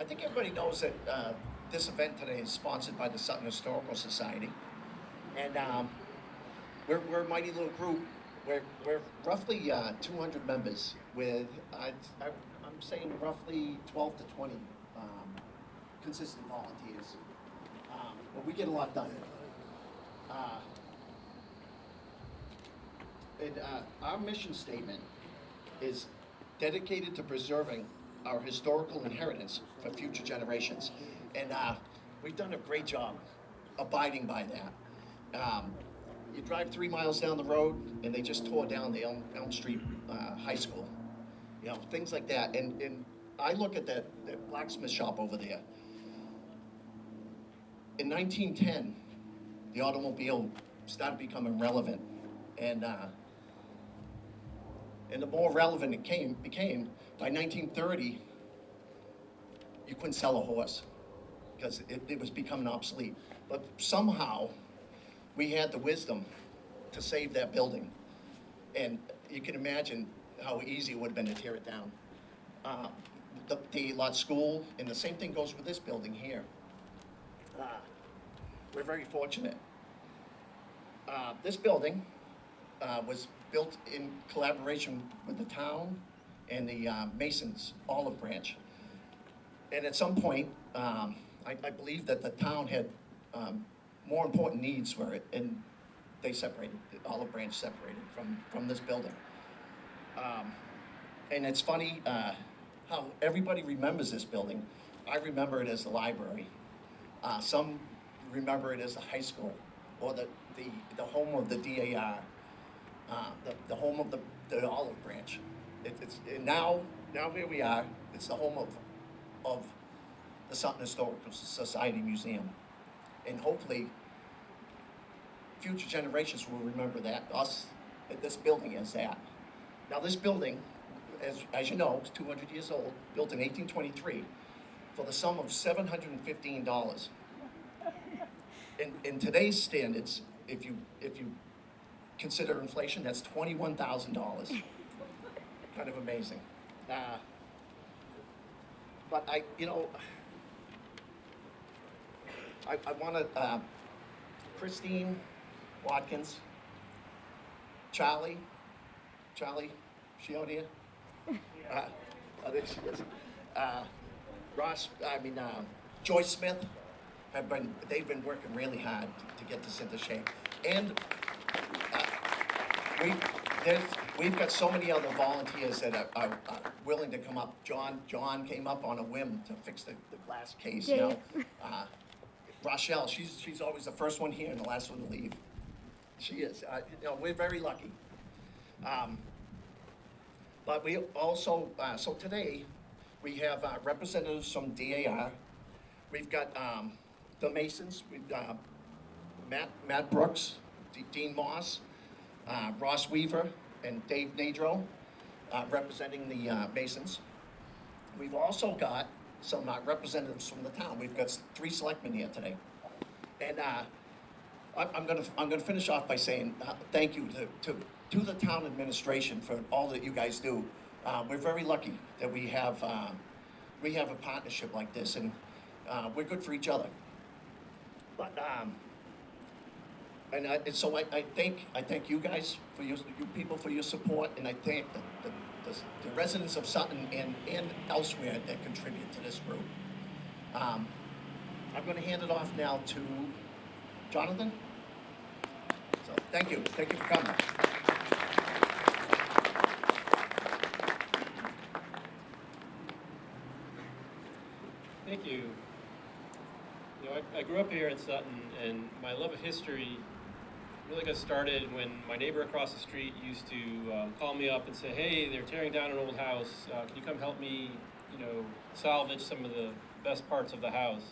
think everybody knows that this event today is sponsored by the Sutton Historical Society, and we're a mighty little group. We're roughly 200 members with I'm saying roughly 12 to 20 consistent volunteers. But we get a lot done. Uh, and our mission statement is dedicated to preserving our historical inheritance for future generations. And we've done a great job abiding by that. You drive 3 miles down the road, and they just tore down the Elm Street High School. You know, things like that. And I look at that blacksmith shop over there. In 1910, the automobile started becoming relevant. And the more relevant it became, by 1930, you couldn't sell a horse because it was becoming obsolete. But somehow, we had the wisdom to save that building. And you can imagine how easy it would have been to tear it down. The lot school, and the same thing goes with this building here. We're very fortunate. This building was built in collaboration with the town and the Masons olive branch. And at some point, I believe that the town had more important needs for it, and they separated, the olive branch separated from this building. And it's funny how everybody remembers this building. I remember it as the library. Some remember it as the high school, or the home of the DAR, the home of the olive branch. And now here we are. It's the home of the Sutton Historical Society Museum, and hopefully future generations will remember that, us, this building as that. Now this building, as you know, is 200 years old, built in 1823, for the sum of $715. In today's standards, if you consider inflation, that's $21,000. Kind of amazing. But I want to, Christine Watkins, Charlie, she out here? I think she is. Joyce Smith, they've been working really hard to get this into shape. And we've got so many other volunteers that are willing to come up. John came up on a whim to fix the glass case, you know. Rochelle, she's always the first one here and the last one to leave. She is. We're very lucky. But we also, so today, we have representatives from DAR. We've got the Masons. We've got Matt Brooks, Dean Moss, Ross Weaver, and Dave Nadro representing the Masons. We've also got some representatives from the town. We've got 3 selectmen here today. And I'm gonna finish off by saying thank you to the town administration for all that you guys do. We're very lucky that we have a partnership like this, and we're good for each other. But so I thank you guys for you people for your support, and I thank the residents of Sutton and elsewhere that contribute to this group. I'm going to hand it off now to Jonathan. So thank you for coming. Thank you. I grew up here in Sutton, and my love of history really got started when my neighbor across the street used to call me up and say, "Hey, they're tearing down an old house. Can you come help me, salvage some of the best parts of the house?"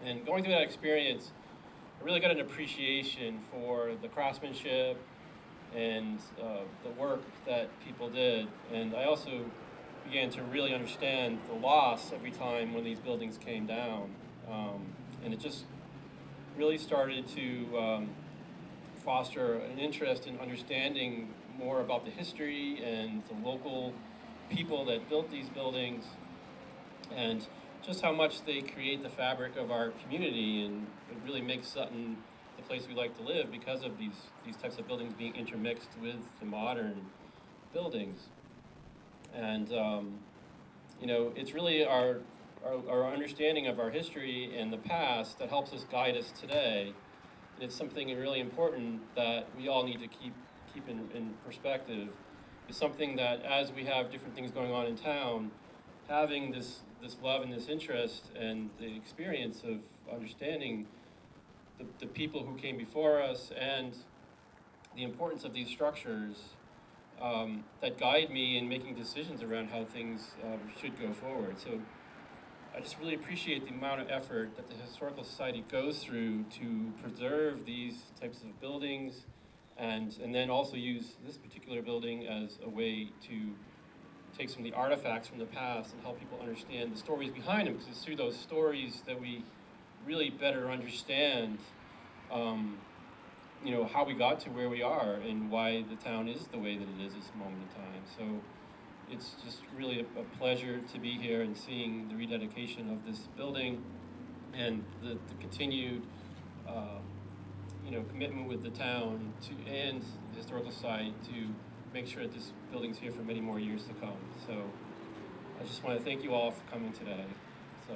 And going through that experience, I really got an appreciation for the craftsmanship and the work that people did. And I also began to really understand the loss every time when these buildings came down. And it just really started to foster an interest in understanding more about the history and the local people that built these buildings, and just how much they create the fabric of our community, and it really makes Sutton the place we like to live because of these types of buildings being intermixed with the modern buildings. And you know, it's really our understanding of our history and the past that helps us guide us today. And it's something really important that we all need to keep in perspective. It's something that as we have different things going on in town, having this love and this interest and the experience of understanding the people who came before us and the importance of these structures that guide me in making decisions around how things should go forward. So I just really appreciate the amount of effort that the Historical Society goes through to preserve these types of buildings, and then also use this particular building as a way to take some of the artifacts from the past and help people understand the stories behind them, because it's through those stories that we really better understand you know, how we got to where we are and why the town is the way that it is at this moment in time. So it's just really a pleasure to be here and seeing the rededication of this building and the continued you know, commitment with the town and the Historical Society to make sure that this building's here for many more years to come. So I just want to thank you all for coming today. So.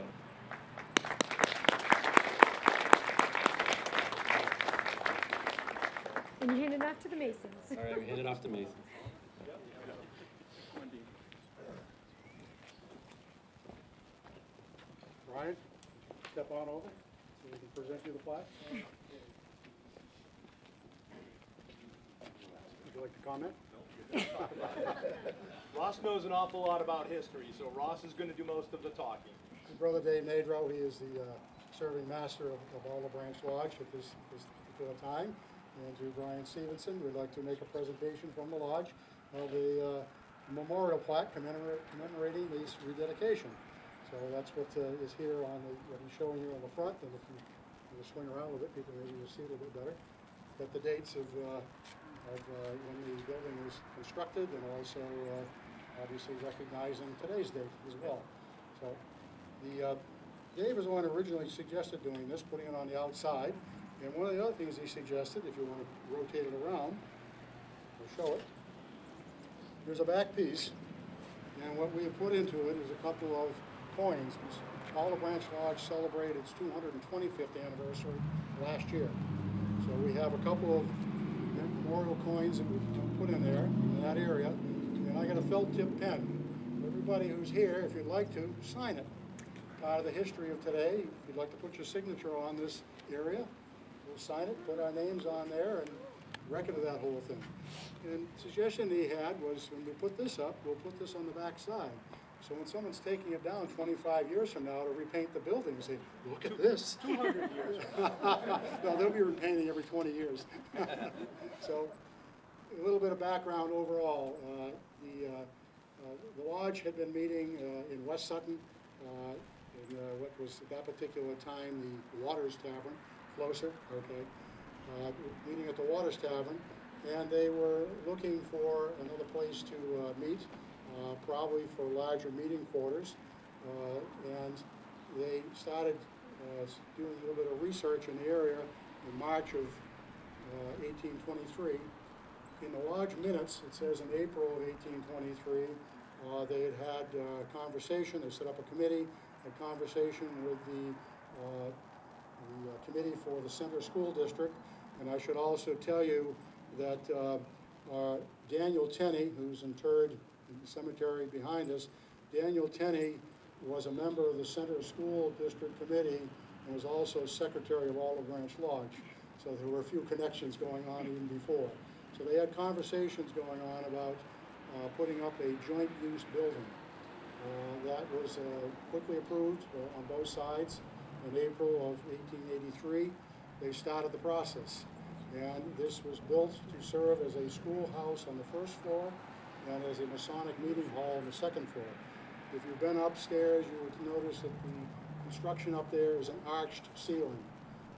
And you hand it off to the Masons. All right, we hand it off to Mason. Brian, step on over so we can present you the plaque. Would you like to comment? Ross knows an awful lot about history, so Ross is going to do most of the talking. My brother Dave Nadro, he is the serving master of Olive Branch Lodge at this particular time. And to Brian Stevenson, we'd like to make a presentation from the lodge of a memorial plaque commemorating this rededication. So that's what is here on what he's showing here on the front. And if you swing around a little bit, people maybe will see it a little bit better. Got the dates of when the building was constructed, and also obviously recognizing today's date as well. So Dave was the one who originally suggested doing this, putting it on the outside. And one of the other things he suggested, if you want to rotate it around, we'll show it. There's a back piece, and what we have put into it is a couple of coins. Olive Branch Lodge celebrated its 225th anniversary last year. So we have a couple of memorial coins that we put in there, in that area. And I got a felt tip pen. Everybody who's here, if you'd like to, sign it. Part of the history of today, if you'd like to put your signature on this area, we'll sign it, put our names on there, and record of that whole thing. And the suggestion he had was, when we put this up, we'll put this on the back side. So when someone's taking it down 25 years from now to repaint the building, say, look at this. 200 years. No, they'll be repainting every 20 years. So a little bit of background overall. The lodge had been meeting in West Sutton, in what was at that particular time the Waters Tavern, closer, okay, meeting at the Waters Tavern, and they were looking for another place to meet, probably for larger meeting quarters, and they started doing a little bit of research in the area in March of 1823. In the lodge minutes, it says in April of 1823, they had conversation, they set up a committee, had conversation with the committee for the Center School District. And I should also tell you that Daniel Tenney, who's interred in the cemetery behind us, Daniel Tenney was a member of the Center School District Committee and was also secretary of Olive Branch Lodge. So there were a few connections going on even before. So they had conversations going on about putting up a joint use building. That was quickly approved on both sides. In April of 1883, they started the process. And this was built to serve as a schoolhouse on the first floor and as a Masonic meeting hall on the second floor. If you've been upstairs, you would notice that the construction up there is an arched ceiling.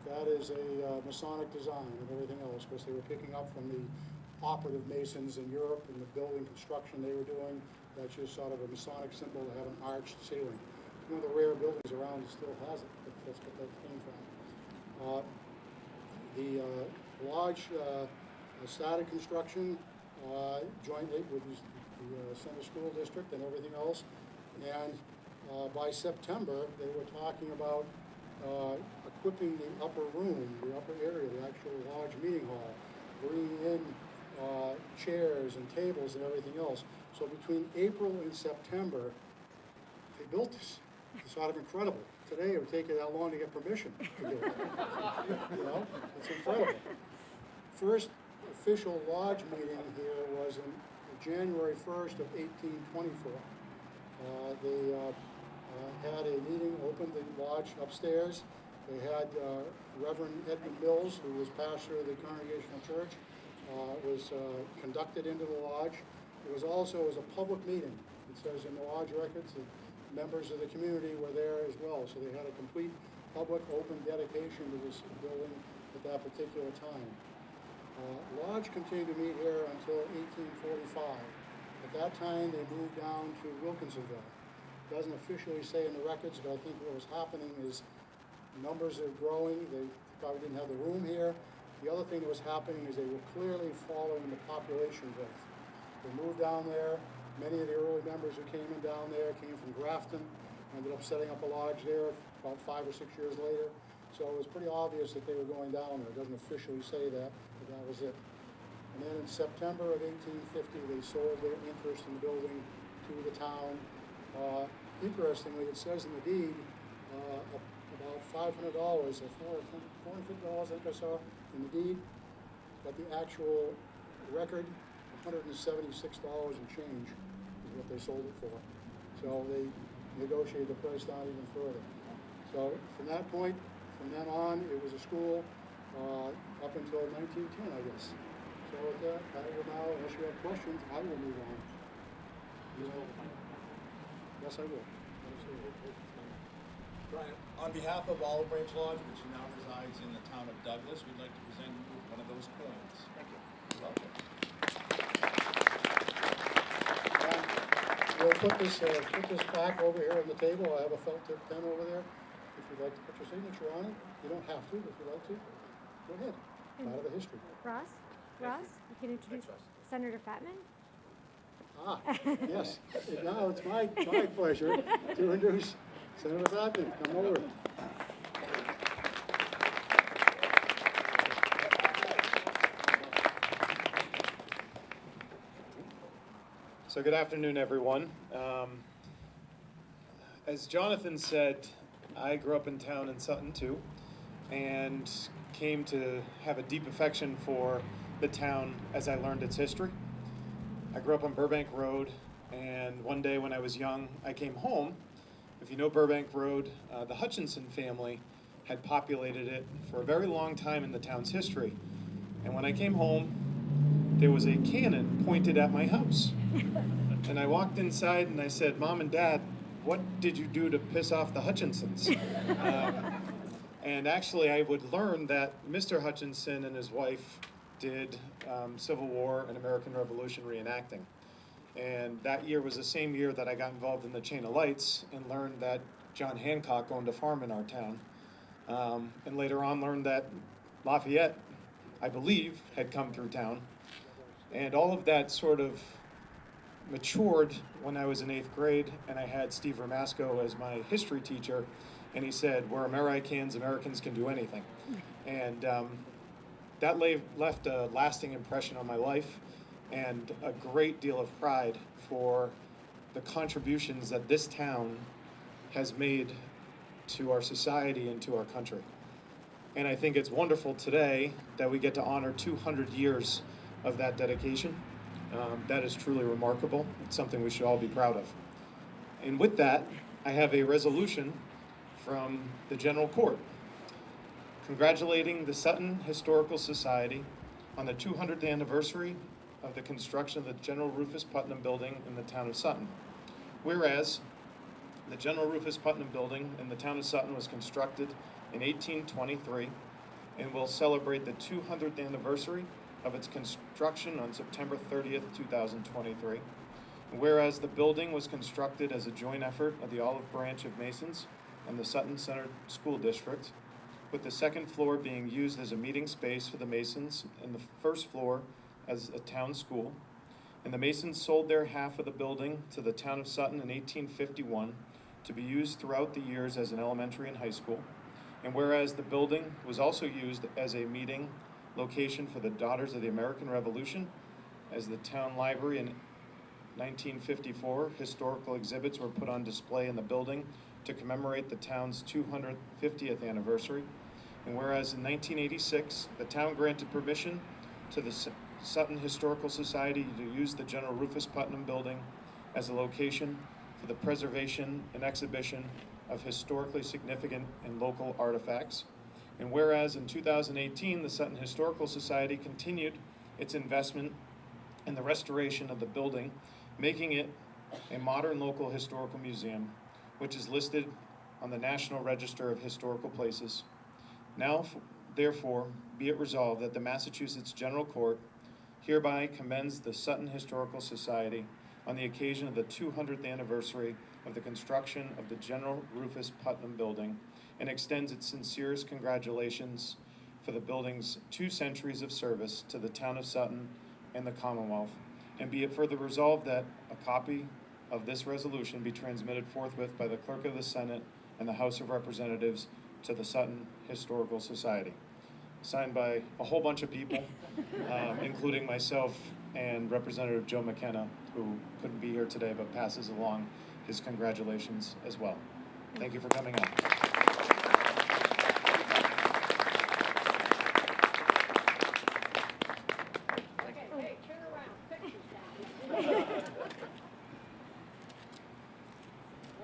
That is a Masonic design and everything else, because they were picking up from the operative masons in Europe and the building construction they were doing. That's just sort of a Masonic symbol to have an arched ceiling. one of the rare buildings around that still has it. That's what that came from. The lodge started construction jointly with the Center School District and everything else. And by September, they were talking about equipping the upper room, the upper area, the actual lodge meeting hall, bringing in chairs and tables and everything else. So between April and September, they built this. It's sort of incredible. Today, it would take you that long to get permission to do it. You know, it's incredible. First official lodge meeting here was in January 1st of 1824. They had a meeting, opened the lodge upstairs. They had Reverend Edmund Mills, who was pastor of the Congregational Church, was conducted into the lodge. It was also as a public meeting. It says in the lodge records that members of the community were there as well. So they had a complete public open dedication to this building at that particular time. Lodge continued to meet here until 1845. At that time, they moved down to Wilkinsonville. It doesn't officially say in the records, but I think what was happening is numbers are growing. They probably didn't have the room here. The other thing that was happening is they were clearly following the population growth. They moved down there. Many of the early members who came in down there came from Grafton, ended up setting up a lodge there about 5 or 6 years later. So it was pretty obvious that they were going down there. It doesn't officially say that, but that was it. And then in September of 1850, they sold their interest in the building to the town. Interestingly, it says in the deed about $500 or $450, I think I saw in the deed, but the actual record, $176 and change is what they sold it for. So they negotiated the price down even further. So from that point, from then on, it was a school up until 1910, I guess. So with that, I will now, unless you have questions, I will move on. You know, yes, I will. Brian, on behalf of Olive Branch Lodge, which now resides in the town of Douglas, we'd like to present you with one of those coins. Thank you. You're welcome. We'll put this back over here on the table. I have a felt tip pen over there. If you'd like to put your signature on it, you don't have to, but if you'd like to, go ahead. Part of the history. Ross, you can introduce Senator Fatman. Ah, yes. Now it's my pleasure to introduce Senator Putnam. Come over. So good afternoon, everyone. As Jonathan said, I grew up in town in Sutton too, and came to have a deep affection for the town as I learned its history. I grew up on Burbank Road, and one day when I was young, I came home. If you know Burbank Road, the Hutchinson family had populated it for a very long time in the town's history. And when I came home, there was a cannon pointed at my house. And I walked inside and I said, "Mom and Dad, what did you do to piss off the Hutchinsons?" And actually I would learn that Mr. Hutchinson and his wife did Civil War and American Revolution reenacting. And that year was the same year that I got involved in the Chain of Lights and learned that John Hancock owned a farm in our town. And later on learned that Lafayette, I believe, had come through town. And all of that sort of matured when I was in 8th grade, and I had Steve Ramasco as my history teacher, and he said, "We're Americans, Americans can do anything." And that left a lasting impression on my life and a great deal of pride for the contributions that this town has made to our society and to our country. And I think it's wonderful today that we get to honor 200 years of that dedication. That is truly remarkable. It's something we should all be proud of. And with that, I have a resolution from the General Court congratulating the Sutton Historical Society on the 200th anniversary of the construction of the General Rufus Putnam Building in the town of Sutton. Whereas the General Rufus Putnam Building in the town of Sutton was constructed in 1823 and will celebrate the 200th anniversary of its construction on September 30th, 2023. Whereas the building was constructed as a joint effort of the Olive Branch of Masons and the Sutton Center School District, with the second floor being used as a meeting space for the Masons and the first floor as a town school. And the Masons sold their half of the building to the town of Sutton in 1851 to be used throughout the years as an elementary and high school. And whereas the building was also used as a meeting location for the Daughters of the American Revolution, as the town library in 1954, historical exhibits were put on display in the building to commemorate the town's 250th anniversary. And whereas in 1986, the town granted permission to the Sutton Historical Society to use the General Rufus Putnam building as a location for the preservation and exhibition of historically significant and local artifacts. And whereas in 2018, the Sutton Historical Society continued its investment in the restoration of the building, making it a modern local historical museum, which is listed on the National Register of Historical Places. Now, therefore, be it resolved that the Massachusetts General Court hereby commends the Sutton Historical Society on the occasion of the 200th anniversary of the construction of the General Rufus Putnam building and extends its sincerest congratulations for the building's 2 centuries of service to the town of Sutton and the Commonwealth. And be it further resolved that a copy of this resolution be transmitted forthwith by the Clerk of the Senate and the House of Representatives to the Sutton Historical Society. Signed by a whole bunch of people, including myself and Representative Joe McKenna, who couldn't be here today but passes along his congratulations as well. Thank you for coming out. Hey, turn around, pictures down. There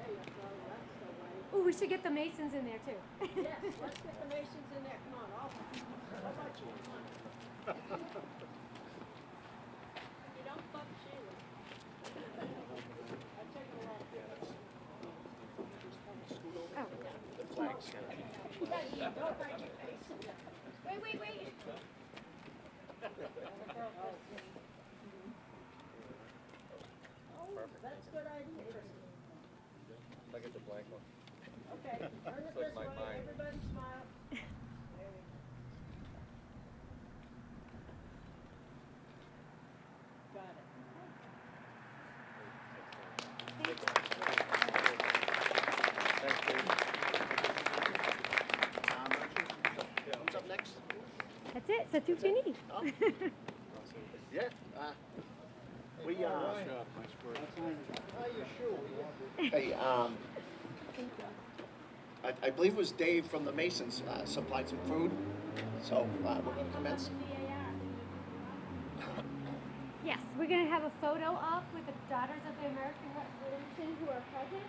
you go, that's the way. Oh, we should get the Masons in there too. Yes, let's get the Masons in there, come on, all. How about you, come on. You don't fuck Sheila. I take her off. Oh. The flags. Yeah, don't hide your face. Wait. Oh, that's a good idea, Christine. Look at the blank one. Okay, turn it Slipped this my way, mind. everybody smile. There we go. Got it. Thanks, Dave. Who's up next? That's it. That's what you need. Oh. Yeah, we, hey, I believe it was Dave from the Masons, supplied some food, so, we're gonna commence. Yes, we're going to have a photo up with the Daughters of the American Revolution who are present.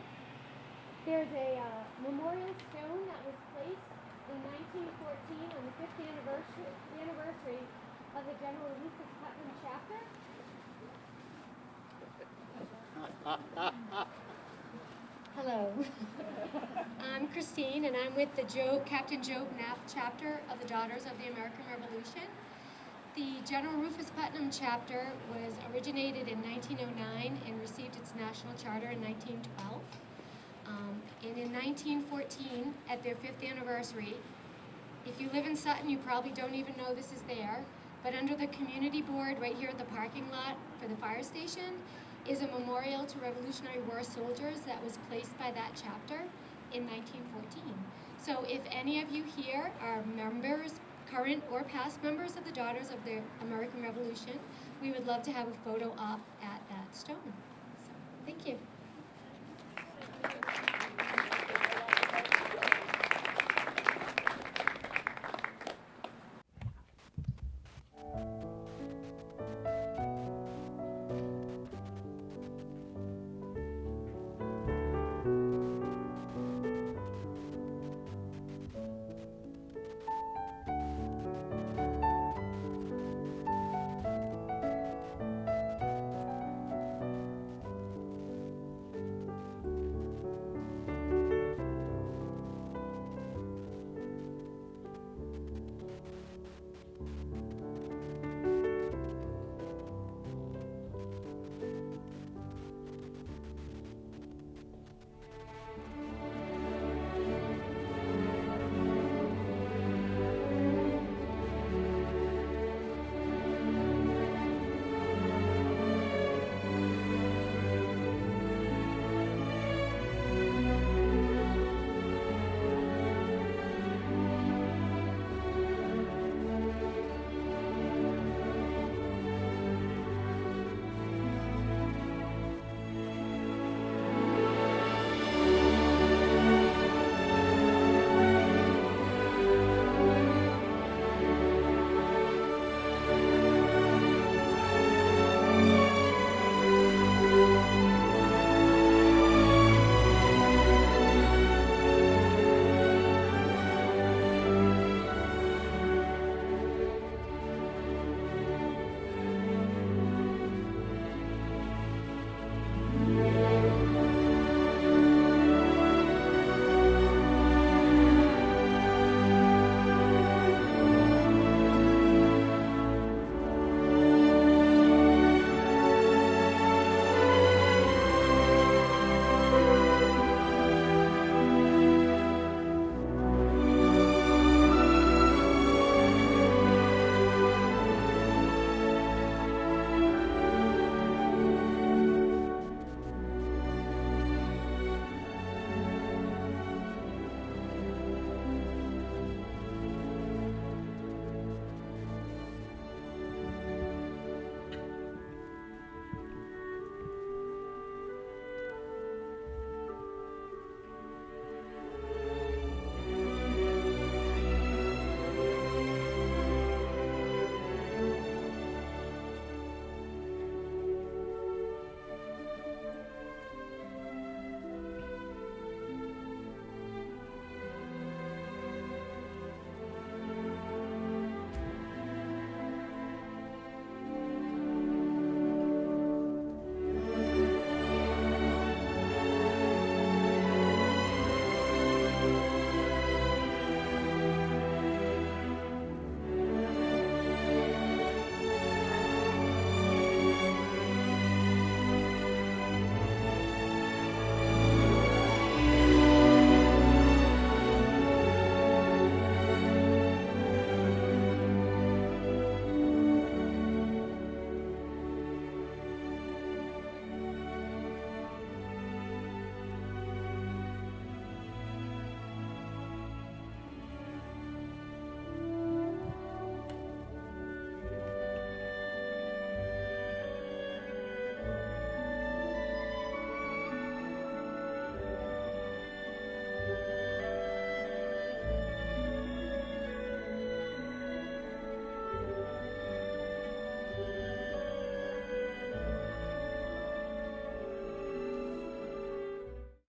There's a memorial stone that was placed in 1914 on the 5th anniversary of the General Rufus Putnam chapter. Hello. I'm Christine, and I'm with the Captain Job Knapp chapter of the Daughters of the American Revolution. The General Rufus Putnam chapter was originated in 1909 and received its national charter in 1912. And in 1914, at their 5th anniversary, if you live in Sutton, you probably don't even know this is there, but under the community board right here at the parking lot for the fire station is a memorial to Revolutionary War soldiers that was placed by that chapter in 1914. So if any of you here are members, current or past members of the Daughters of the American Revolution, we would love to have a photo op at that stone. So, thank you.